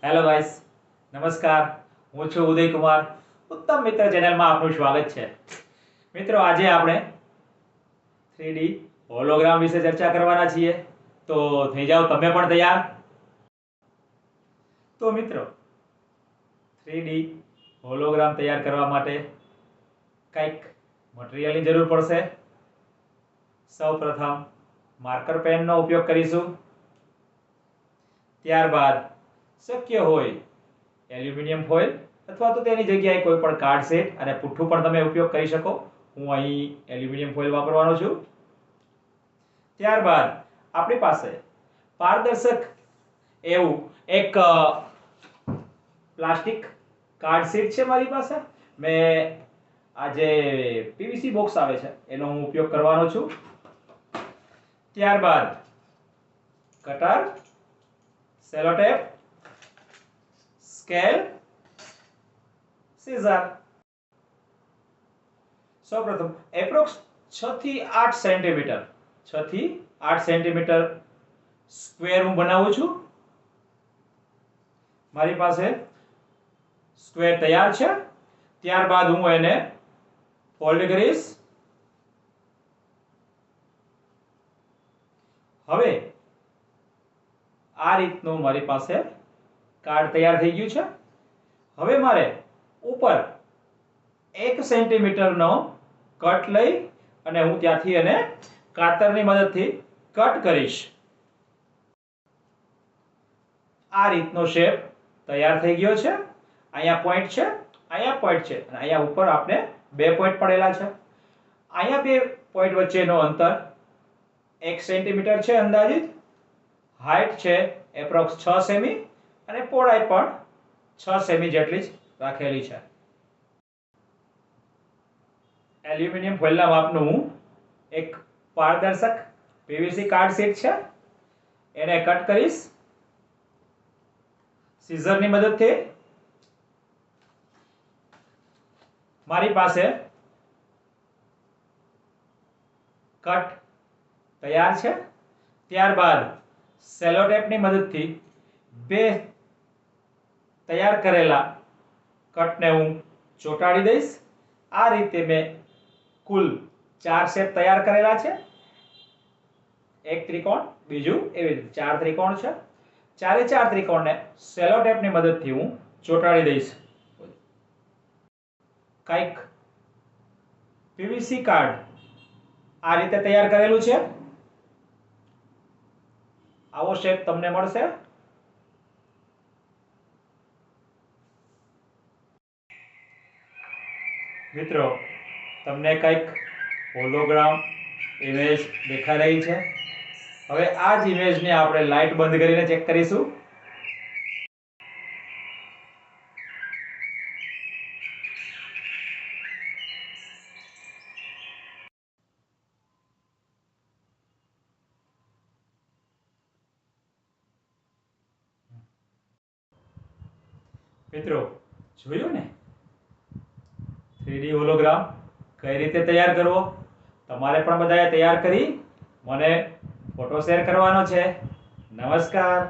Hello guys, નમસ્કાર. હું છું ઉદય કુમાર. ઉત્તમ મિત્ર ચેનલમાં આપનું સ્વાગત છે. મિત્રો, આજે આપણે 3D હોલોગ્રામ વિશે ચર્ચા કરવાના છીએ. તો થઈ જાઓ તમે પણ તૈયાર. તો મિત્રો, 3D હોલોગ્રામ તૈયાર કરવા માટે કંઈક મટીરિયલની જરૂર પડશે. સૌપ્રથમ માર્કર પેનનો ઉપયોગ કરીશું. ત્યારબાદ શક્ય હોય એલ્યુમિનિયમ ફોઇલ અથવા તો તેની જગ્યાએ કોઈ પણ કાર્ડ શીટ અને પુઠ્ઠું પણ તમે ઉપયોગ કરી શકો. હું અહીં એલ્યુમિનિયમ ફોઇલ વાપરવાનો છું. ત્યારબાદ આપણી પાસે પારદર્શક એવું એક પ્લાસ્ટિક કાર્ડ શીટ છે મારી પાસે. મેં આ જે પીવીસી બોક્સ આવે છે એનો હું ઉપયોગ કરવાનો છું. ત્યારબાદ કટર, સેલો ટેપ, સ્કેલ, સીઝર. સૌપ્રથમ એપ્રોક્સ 6 થી 8 સેન્ટીમીટર સ્ક્વેર હું બનાવું છું. મારી પાસે સ્ક્વેર તૈયાર છે. ત્યારબાદ હું એને ફોલ્ડ કરીશ. હવે આ રીતનું મારી પાસે કાર્ડ તૈયાર થઈ ગયું છે. હવે મારે ઉપર 1 સેન્ટીમીટરનો કટ લઈ અને હું ત્યાંથી એને કાતરની મદદથી કટ કરીશ. આ રીતનો શેપ તૈયાર થઈ ગયો છે. અહીંયા પોઈન્ટ છે, અહીંયા પોઈન્ટ છે અને અહીંયા ઉપર આપણે 2 પોઈન્ટ પડેલા છે. અહીંયા 2 પોઈન્ટ વચ્ચેનો અંતર 1 સેન્ટીમીટર છે અંદાજિત. હાઈટ છે એપ્રોક્સ 6 સેમી અને પહોળાઈ પણ 6 સેમી જેટલી જ રાખેલી છે. એલ્યુમિનિયમ ફોઇલના માપનું એક પારદર્શક પીવીસી કાર્ડ શીટ છે, એને કટ કરીશ સીઝરની મદદથી. મારી પાસે કટ તૈયાર છે. ત્યારબાદ સેલો ટેપની મદદથી 2 તૈયાર કરેલા કટને હું ચોંટાડી દઈશ. આ રીતે મેં કુલ 4 શેપ તૈયાર કરેલા છે. એક ત્રિકોણ, બીજું એવી રીતે 4 ત્રિકોણ છે. 4 ત્રિકોણને સેલો ટેપની મદદથી હું ચોંટાડી દઈશ. કંઈક પીવીસી કાર્ડ આ રીતે તૈયાર કરેલું છે. આવો શેપ તમને મળશે. મિત્રો, તમને કંઈક હોલોગ્રામ ઇમેજ દેખાઈ રહી છે. હવે આ જ ઇમેજને આપણે લાઇટ બંધ કરીને ચેક કરીશું. મિત્રો, જોયું ને 3D હોલોગ્રામ કઈ રીતે તૈયાર કરવો? તમારે પણ બધાએ તૈયાર કરી મને ફોટો શેર કરવાનો છે. નમસ્કાર.